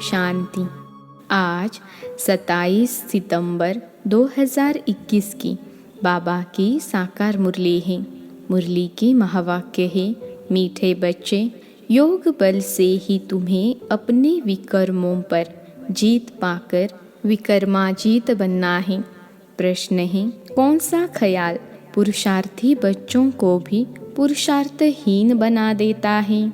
शांति। आज 27 सितंबर 2021 की बाबा की साकार मुरली है। मुरली के महावाक्य है, मीठे बच्चे, योग बल से ही तुम्हें अपने विकर्मों पर जीत पाकर विकर्माजीत बनना है। प्रश्न है, कौन सा ख्याल पुरुषार्थी बच्चों को भी पुरुषार्थहीन बना देता है?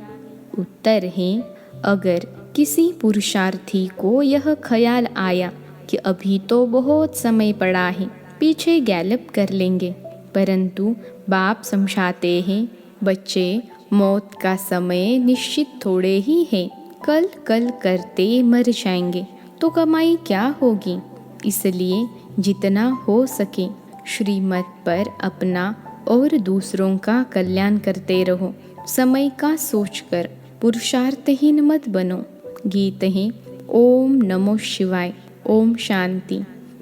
उत्तर है, अगर किसी पुरुषार्थी को यह ख्याल आया कि अभी तो बहुत समय पड़ा है, पीछे गैलप कर लेंगे, परंतु बाप समझाते हैं, बच्चे, मौत का समय निश्चित थोड़े ही है, कल कल करते मर जाएंगे तो कमाई क्या होगी। इसलिए जितना हो सके श्रीमत पर अपना और दूसरों का कल्याण करते रहो। समय का सोचकर पुरुषार्थहीन मत बनो। गीत है, ओम नमो शिवाय, ओम शांति।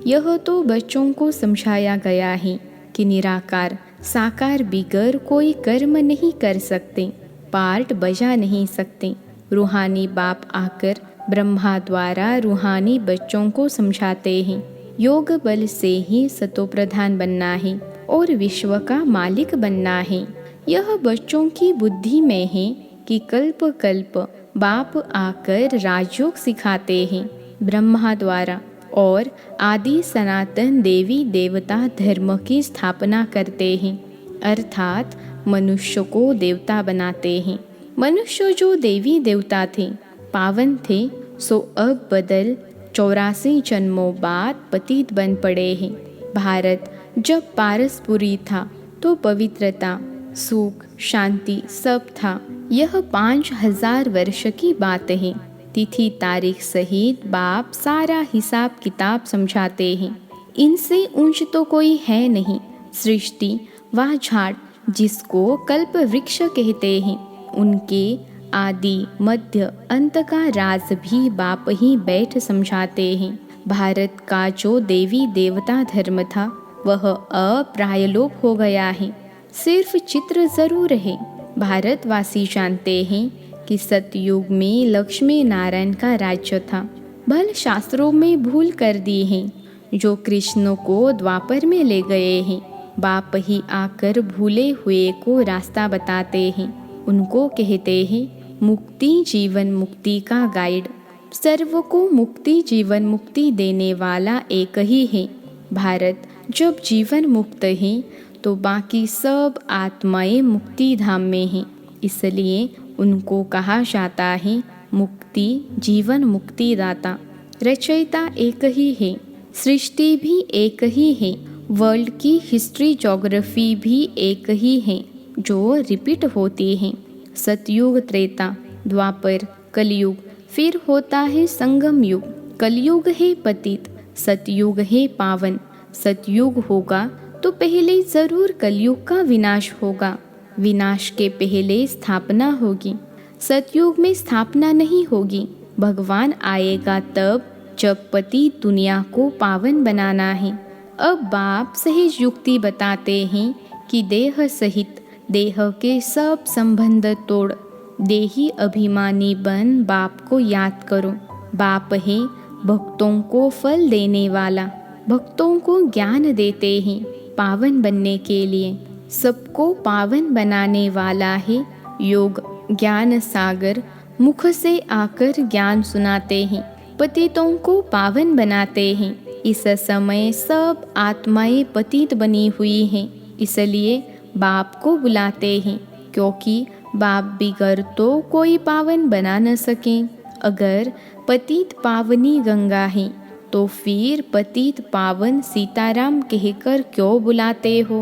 यह तो बच्चों को समझाया गया है कि निराकार साकार बिगर कोई कर्म नहीं कर सकते, पार्ट बजा नहीं सकते। रूहानी बाप आकर ब्रह्मा द्वारा रूहानी बच्चों को समझाते हैं, योग बल से ही सतोप्रधान बनना है और विश्व का मालिक बनना है। यह बच्चों की बुद्धि में है कि कल्प कल्प बाप आकर राजयोग सिखाते हैं ब्रह्मा द्वारा और आदि सनातन देवी देवता धर्म की स्थापना करते हैं, अर्थात मनुष्य को देवता बनाते हैं। मनुष्य जो देवी देवता थे, पावन थे, सो अब बदल 84 जन्मों बाद पतित बन पड़े हैं। भारत जब पारसपुरी था तो पवित्रता, सुख, शांति सब था। यह 5000 वर्ष की बात है। तिथि तारीख सहित बाप सारा हिसाब किताब समझाते हैं। इनसे ऊंच तो कोई है नहीं। सृष्टि वह झाड़ जिसको कल्प वृक्ष कहते हैं, उनके आदि मध्य अंत का राज भी बाप ही बैठ समझाते हैं। भारत का जो देवी देवता धर्म था वह अब प्रायलोप हो गया है, सिर्फ चित्र जरूर है। भारतवासी जानते हैं कि सतयुग में लक्ष्मी नारायण का राज्य था। भल शास्त्रों में भूल कर दी है, जो कृष्ण को द्वापर में ले गए हैं। बाप ही आकर भूले हुए को रास्ता बताते हैं। उनको कहते हैं मुक्ति जीवन मुक्ति का गाइड। सर्व को मुक्ति जीवन मुक्ति देने वाला एक ही है। भारत जब जीवन मुक्त है तो बाकी सब आत्माएं मुक्ति धाम में हैं। इसलिए उनको कहा जाता है मुक्ति जीवन मुक्ति दाता। रचयिता एक ही है, सृष्टि भी एक ही है, वर्ल्ड की हिस्ट्री ज्योग्राफी भी एक ही है जो रिपीट होती है। सतयुग, त्रेता, द्वापर, कलयुग, फिर होता है संगम युग। कलयुग है पतित, सतयुग है पावन। सतयुग होगा तो पहले जरूर कलयुग का विनाश होगा। विनाश के पहले स्थापना होगी। सतयुग में स्थापना नहीं होगी। भगवान आएगा तब जब पति दुनिया को पावन बनाना है। अब बाप सहज युक्ति बताते हैं कि देह सहित देह के सब संबंध तोड़ देही अभिमानी बन बाप को याद करो। बाप है भक्तों को फल देने वाला, भक्तों को ज्ञान देते हैं पावन बनने के लिए। सबको पावन बनाने वाला है योग ज्ञान सागर। मुख से आकर ज्ञान सुनाते हैं, पतितों को पावन बनाते हैं। इस समय सब आत्माएं पतित बनी हुई हैं, इसलिए बाप को बुलाते हैं, क्योंकि बाप बिगर तो कोई पावन बना न सके। अगर पतित पावनी गंगा है तो फिर पतित पावन सीताराम कहकर क्यों बुलाते हो?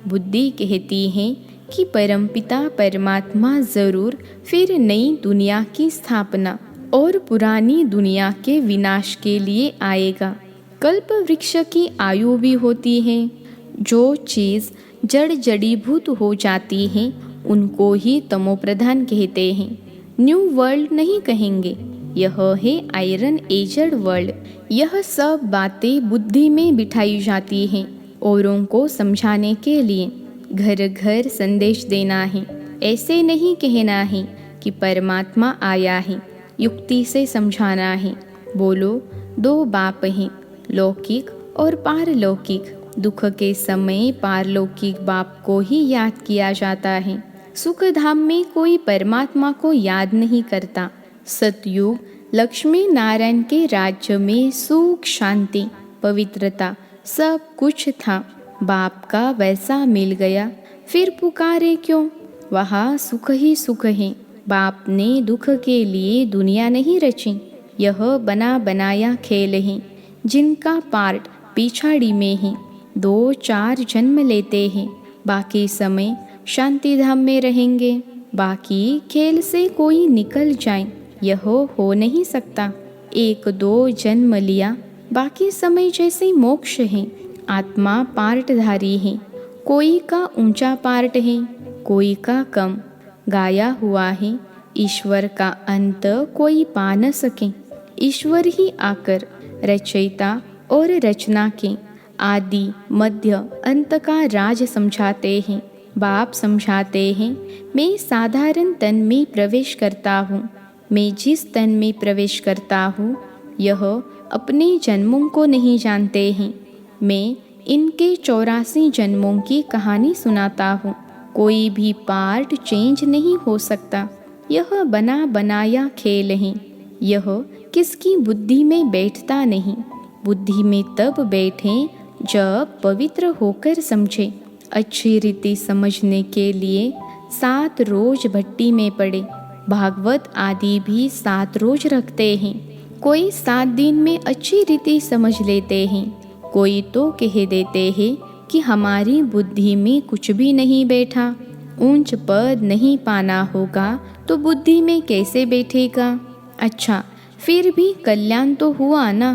बुद्धि कहती है कि परमपिता परमात्मा जरूर फिर नई दुनिया की स्थापना और पुरानी दुनिया के विनाश के लिए आएगा। कल्प वृक्ष की आयु भी होती है। जो चीज़ जड़ जड़ीभूत हो जाती है उनको ही तमोप्रधान कहते हैं। न्यू वर्ल्ड नहीं कहेंगे, यह है आयरन एजड वर्ल्ड। यह सब बातें बुद्धि में बिठाई जाती हैं औरों को समझाने के लिए। घर घर संदेश देना है, ऐसे नहीं कहना है कि परमात्मा आया है। युक्ति से समझाना है। बोलो, दो बाप हैं, लौकिक और पारलौकिक। दुख के समय पारलौकिक बाप को ही याद किया जाता है। सुख धाम में कोई परमात्मा को याद नहीं करता। सतयुग लक्ष्मी नारायण के राज्य में सुख, शांति, पवित्रता सब कुछ था। बाप का वैसा मिल गया, फिर पुकारे क्यों? वहाँ सुख ही सुख है। बाप ने दुख के लिए दुनिया नहीं रची। यह बना बनाया खेल है, जिनका पार्ट पिछाड़ी में है। 2-4 जन्म लेते हैं, बाकी समय शांति धाम में रहेंगे। बाकी खेल से कोई निकल जाए, यह हो नहीं सकता। 1-2 जन्म लिया, बाकी समय जैसे मोक्ष है। आत्मा पार्टधारी है, कोई का ऊंचा पार्ट है, कोई का कम। गाया हुआ है, ईश्वर का अंत कोई पा न सके। ईश्वर ही आकर रचयिता और रचना के आदि मध्य अंत का राज समझाते हैं। बाप समझाते हैं, मैं साधारण तन में प्रवेश करता हूँ। मैं जिस तन में प्रवेश करता हूँ, यह अपने जन्मों को नहीं जानते हैं। मैं इनके 84 जन्मों की कहानी सुनाता हूँ। कोई भी पार्ट चेंज नहीं हो सकता। यह बना बनाया खेल है। यह किसकी बुद्धि में बैठता नहीं। बुद्धि में तब बैठे जब पवित्र होकर समझे। अच्छी रीति समझने के लिए 7 रोज भट्टी में पड़े। भागवत आदि भी 7 रोज रखते हैं। कोई 7 दिन में अच्छी रीति समझ लेते हैं। कोई तो कह देते हैं कि हमारी बुद्धि में कुछ भी नहीं बैठा। ऊंच पद नहीं पाना होगा तो बुद्धि में कैसे बैठेगा? अच्छा, फिर भी कल्याण तो हुआ ना।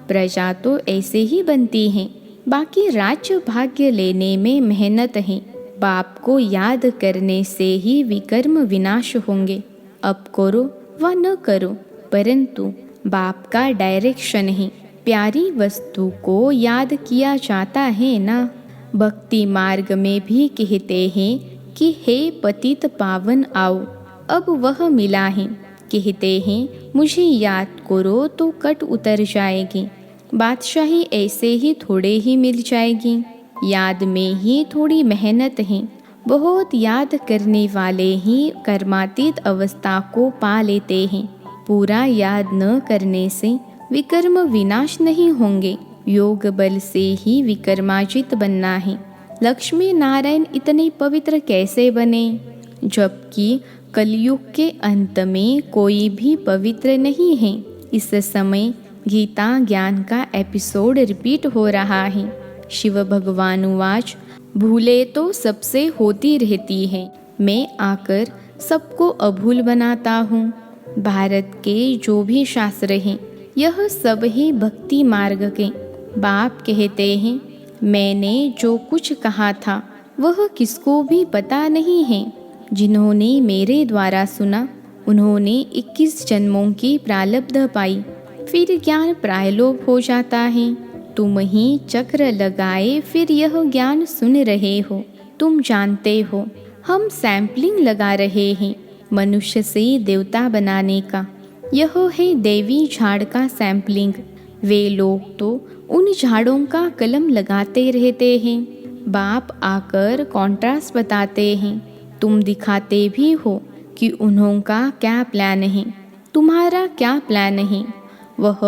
प्रजा तो ऐसे ही बनती है। बाकी राज्य भाग्य लेने में मेहनत है। बाप को याद करने से ही विकर्म विनाश होंगे। अब करो व न करो, परंतु बाप का डायरेक्शन है। प्यारी वस्तु को याद किया जाता है ना। भक्ति मार्ग में भी कहते हैं कि हे पतित पावन आओ। अब वह मिला है। कहते हैं मुझे याद करो तो कट उतर जाएगी। बादशाही ऐसे ही थोड़े ही मिल जाएगी। याद में ही थोड़ी मेहनत है। बहुत याद करने वाले ही कर्मातीत अवस्था को पा लेते हैं। पूरा याद न करने से विकर्म विनाश नहीं होंगे। योग बल से ही विकर्माजित बनना है। लक्ष्मी नारायण इतने पवित्र कैसे बने, जबकि कलयुग के अंत में कोई भी पवित्र नहीं है। इस समय गीता ज्ञान का एपिसोड रिपीट हो रहा है। शिव भगवान उवाच, भूले तो सबसे होती रहती है, मैं आकर सबको अभूल बनाता हूँ। भारत के जो भी शास्त्र हैं, यह सब ही भक्ति मार्ग के। बाप कहते हैं, मैंने जो कुछ कहा था वह किसको भी पता नहीं है। जिन्होंने मेरे द्वारा सुना, उन्होंने 21 जन्मों की प्रारब्ध पाई। फिर ज्ञान प्रायलोप हो जाता है। तुम ही चक्र लगाए फिर यह ज्ञान सुन रहे हो। तुम जानते हो हम सैंपलिंग लगा रहे हैं मनुष्य से देवता बनाने का। यह है देवी झाड़ का सैंपलिंग। वे लोग तो उन झाड़ों का कलम लगाते रहते हैं। बाप आकर कॉन्ट्रास्ट बताते हैं। तुम दिखाते भी हो कि उन्हों का क्या प्लान है, तुम्हारा क्या प्लान है। वह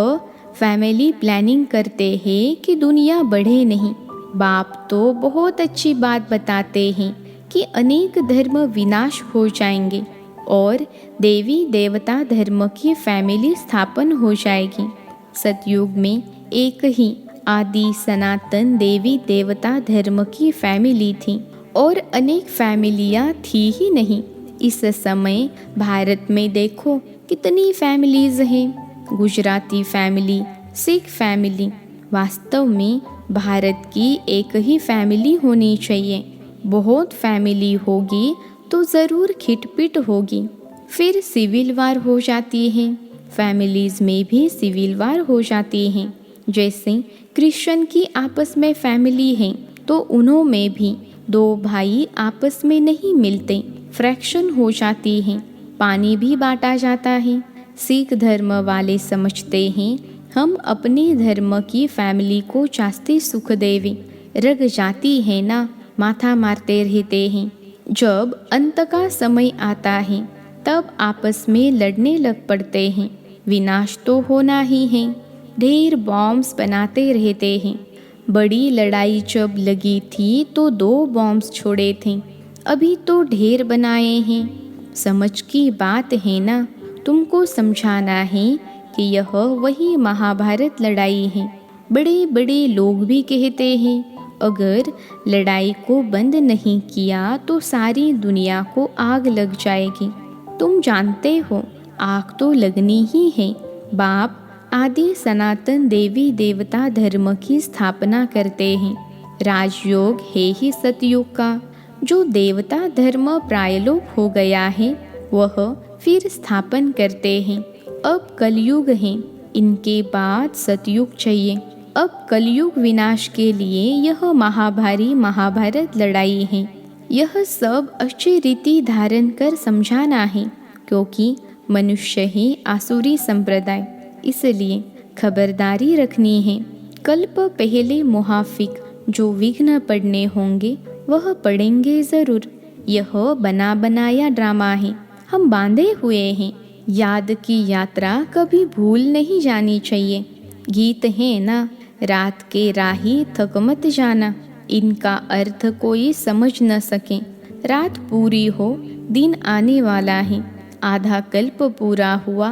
फैमिली प्लानिंग करते हैं कि दुनिया बढ़े नहीं। बाप तो बहुत अच्छी बात बताते हैं कि अनेक धर्म विनाश हो जाएंगे और देवी देवता धर्म की फैमिली स्थापन हो जाएगी। सतयुग में एक ही आदि सनातन देवी देवता धर्म की फैमिली थी और अनेक फैमिलियाँ थी ही नहीं। इस समय भारत में देखो कितनी फैमिलीज हैं। Gujarati family, Sikh family. वास्तव में भारत की एक ही फैमिली होनी चाहिए। बहुत फैमिली होगी तो ज़रूर खिटपिट होगी, फिर सिविल वार हो जाती है। फैमिलीज़ में भी सिविल वार हो जाती हैं। जैसे क्रिश्चियन की आपस में फैमिली है तो उन्हों में भी 2 भाई आपस में नहीं मिलते, फ्रैक्शन हो जाती है। पानी भी बांटा जाता है। सिख धर्म वाले समझते हैं हम अपने धर्म की फैमिली को चास्ते सुख देवे, रग जाती है ना, माथा मारते रहते हैं। जब अंत का समय आता है तब आपस में लड़ने लग पड़ते हैं। विनाश तो होना ही है, ढेर बॉम्ब्स बनाते रहते हैं। बड़ी लड़ाई जब लगी थी तो 2 बॉम्ब्स छोड़े थे, अभी तो ढेर बनाए हैं। समझ की बात है ना, तुमको समझाना है कि यह वही महाभारत लड़ाई है। बड़े बड़े लोग भी कहते हैं अगर लड़ाई को बंद नहीं किया तो सारी दुनिया को आग लग जाएगी। तुम जानते हो आग तो लगनी ही है। बाप आदि सनातन देवी देवता धर्म की स्थापना करते हैं। राजयोग है ही सतयुग का। जो देवता धर्म प्रायलोप हो गया है वह फिर स्थापन करते हैं। अब कलयुग है, इनके बाद सतयुग चाहिए। अब कलयुग विनाश के लिए यह महाभारी महाभारत लड़ाई है। यह सब अच्छी रीति धारण कर समझाना है, क्योंकि मनुष्य ही आसुरी संप्रदाय, इसलिए खबरदारी रखनी है। कल्प पहले मुहाफिक जो विघ्न पड़ने होंगे वह पड़ेंगे जरूर। यह बना बनाया ड्रामा है, हम बांधे हुए हैं। याद की यात्रा कभी भूल नहीं जानी चाहिए। गीत है ना, रात के राही थक मत जाना, इनका अर्थ कोई समझ न सके। रात पूरी हो, दिन आने वाला है। आधा कल्प पूरा हुआ,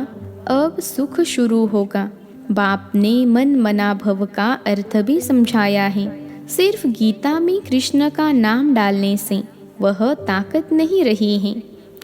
अब सुख शुरू होगा। बाप ने मन मना भव का अर्थ भी समझाया है। सिर्फ गीता में कृष्ण का नाम डालने से वह ताकत नहीं रही है।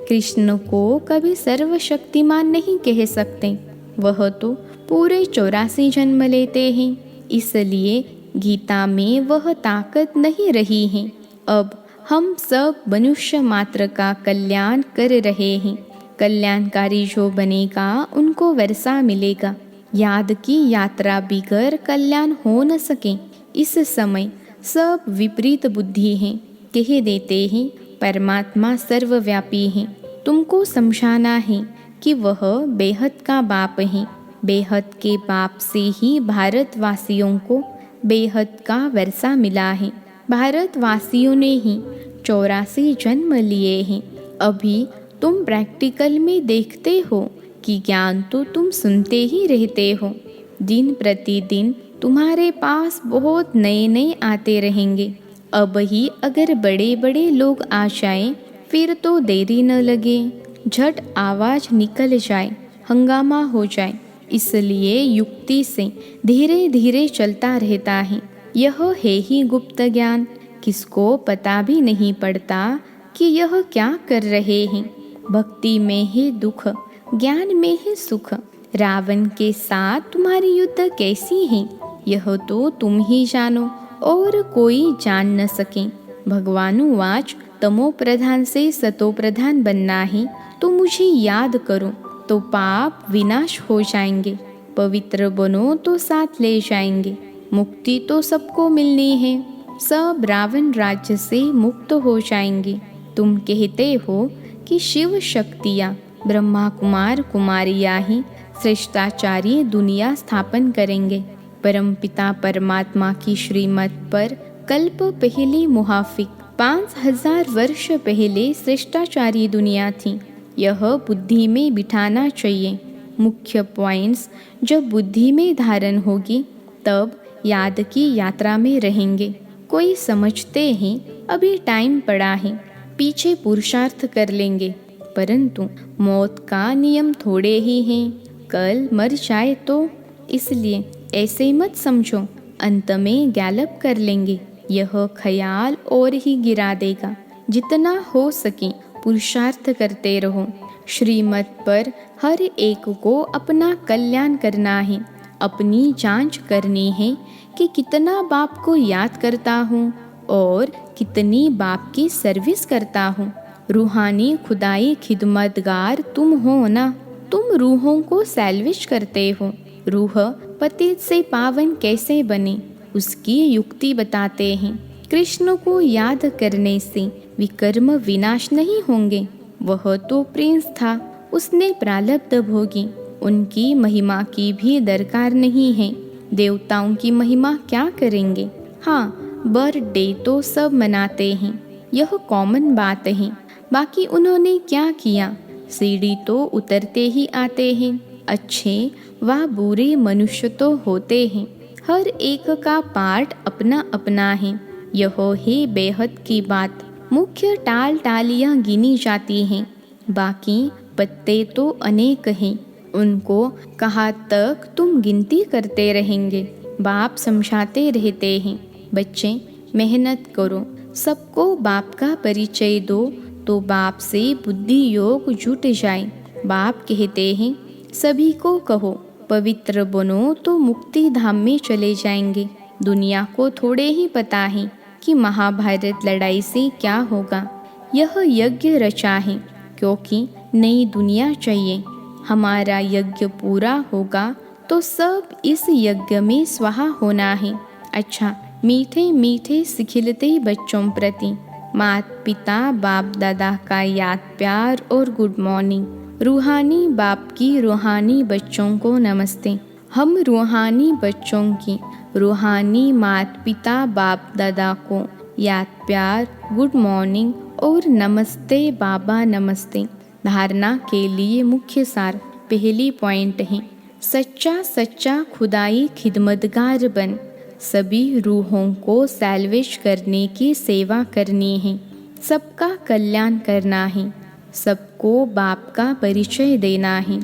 कृष्ण को कभी सर्वशक्तिमान नहीं कह सकते, वह तो पूरे 84 जन्म लेते हैं, इसलिए गीता में वह ताकत नहीं रही है। अब हम सब मनुष्य मात्र का कल्याण कर रहे हैं। कल्याणकारी जो बनेगा उनको वैसा मिलेगा। याद की यात्रा बिगर कल्याण हो न सके। इस समय सब विपरीत बुद्धि है, कह देते हैं परमात्मा सर्वव्यापी है। तुमको समझाना है कि वह बेहद का बाप है। बेहद के बाप से ही भारतवासियों को बेहद का वर्षा मिला है। भारतवासियों ने ही 84 जन्म लिए हैं। अभी तुम प्रैक्टिकल में देखते हो कि ज्ञान तो तुम सुनते ही रहते हो। दिन प्रतिदिन तुम्हारे पास बहुत नए नए आते रहेंगे। अब ही अगर बड़े बड़े लोग आ जाएं, फिर तो देरी न लगे, झट आवाज निकल जाए, हंगामा हो जाए। इसलिए युक्ति से धीरे धीरे चलता रहता है। यह है ही गुप्त ज्ञान, किसको पता भी नहीं पड़ता कि यह क्या कर रहे हैं। भक्ति में है दुख, ज्ञान में है सुख। रावण के साथ तुम्हारी युद्ध कैसी है यह तो तुम ही जानो और कोई जान न सके। भगवानुवाच तमो प्रधान से सतो प्रधान बनना है तो मुझे याद करो तो पाप विनाश हो जाएंगे। पवित्र बनो तो साथ ले जाएंगे। मुक्ति तो सबको मिलनी है, सब रावण राज्य से मुक्त हो जाएंगे। तुम कहते हो कि शिव शक्तियाँ ब्रह्मा कुमार कुमारियाँ ही श्रेष्ठाचार्य दुनिया स्थापन करेंगे। परमपिता परमात्मा की श्रीमत पर कल्प पहले मुहाफिक 5000 वर्ष पहले श्रेष्ठाचार्य दुनिया थी। यह बुद्धि में बिठाना चाहिए। मुख्य पॉइंट्स जब बुद्धि में धारण होगी तब याद की यात्रा में रहेंगे। कोई समझते हैं अभी टाइम पड़ा है, पीछे पुरुषार्थ कर लेंगे, परंतु मौत का नियम थोड़े ही हैं, कल मर जाए तो। इसलिए ऐसे मत समझो अंत में गैलप कर लेंगे। यह ख्याल और ही गिरा देगा। जितना हो सके पुरुषार्थ करते रहो। श्रीमत पर हर एक को अपना कल्याण करना है। अपनी जांच करनी है कि कितना बाप को याद करता हूँ और कितनी बाप की सर्विस करता हूँ। रूहानी खुदाई खिदमतगार तुम हो ना, तुम रूहों को सैल्वेज करते हो। रूह पतित से पावन कैसे बने उसकी युक्ति बताते हैं। कृष्ण को याद करने से विकर्म विनाश नहीं होंगे। वह तो प्रिंस था, उसने प्रारब्ध भोगी, उनकी महिमा की भी दरकार नहीं है। देवताओं की महिमा क्या करेंगे। हाँ, बर्थडे तो सब मनाते हैं, यह कॉमन बात है। बाकी उन्होंने क्या किया। सीढ़ी तो उतरते ही आते हैं। अच्छे व बुरे मनुष्य तो होते हैं, हर एक का पार्ट अपना अपना है। यह है बेहद की बात। मुख्य टाल टालियाँ गिनी जाती हैं, बाकी पत्ते तो अनेक हैं। उनको कहाँ तक तुम गिनती करते रहेंगे। बाप समझाते रहते हैं, बच्चे मेहनत करो, सबको बाप का परिचय दो तो बाप से बुद्धि योग जुट जाए। बाप कहते हैं सभी को कहो पवित्र बनो तो मुक्ति धाम में चले जाएंगे। दुनिया को थोड़े ही पता है कि महाभारत लड़ाई से क्या होगा। यह यज्ञ रचा है क्योंकि नई दुनिया चाहिए। हमारा यज्ञ पूरा होगा तो सब इस यज्ञ में स्वाहा होना है। अच्छा, मीठे मीठे सिखिलते बच्चों प्रति माता पिता बाप दादा का याद प्यार और गुड मॉर्निंग। रूहानी बाप की रूहानी बच्चों को नमस्ते। हम रूहानी बच्चों की रूहानी माता पिता बाप दादा को याद प्यार गुड मॉर्निंग और नमस्ते बाबा नमस्ते। धारणा के लिए मुख्य सार पहली पॉइंट है, सच्चा सच्चा खुदाई खिदमतगार बन। सभी रूहों को सैल्वेज करने की सेवा करनी है, सबका कल्याण करना है, सबको बाप का परिचय देना है।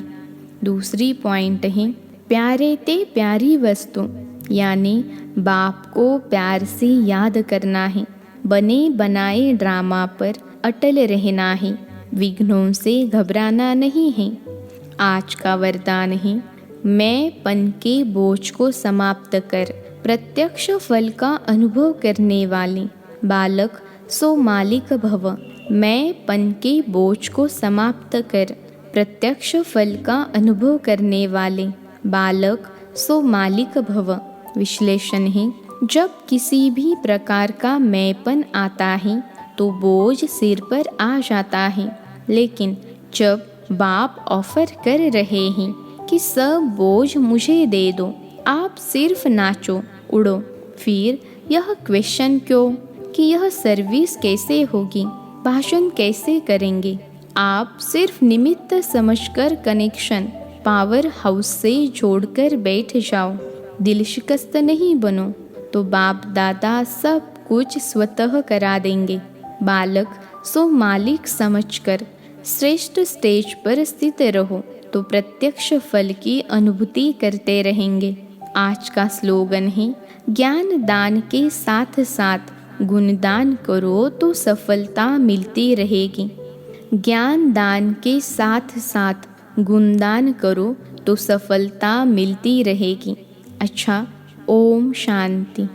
दूसरी पॉइंट है, प्यारे ते प्यारी वस्तु, यानी बाप को प्यार से याद करना है। बने बनाए ड्रामा पर अटल रहना है, विघ्नों से घबराना नहीं है। आज का वरदान है, मैं पन के बोझ को समाप्त कर प्रत्यक्ष फल का अनुभव करने वाले बालक सो मालिक भव। मैं पन के बोझ को समाप्त कर प्रत्यक्ष फल का अनुभव करने वाले बालक सो मालिक भव। विश्लेषण है, जब किसी भी प्रकार का मैंपन आता है तो बोझ सिर पर आ जाता है, लेकिन जब बाप ऑफर कर रहे हैं कि सब बोझ मुझे दे दो, आप सिर्फ नाचो उड़ो, फिर यह क्वेश्चन क्यों कि यह सर्विस कैसे होगी, भाषण कैसे करेंगे। आप सिर्फ निमित्त समझकर कनेक्शन पावर हाउस से जोड़कर बैठ जाओ। दिल शिकस्त नहीं बनो तो बाप दादा सब कुछ स्वतः करा देंगे। बालक सो मालिक समझकर श्रेष्ठ स्टेज पर स्थित रहो तो प्रत्यक्ष फल की अनुभूति करते रहेंगे। आज का स्लोगन है, ज्ञान दान के साथ साथ गुणदान करो तो सफलता मिलती रहेगी। ज्ञान दान के साथ साथ गुणदान करो तो सफलता मिलती रहेगी। अच्छा, ओम शांति।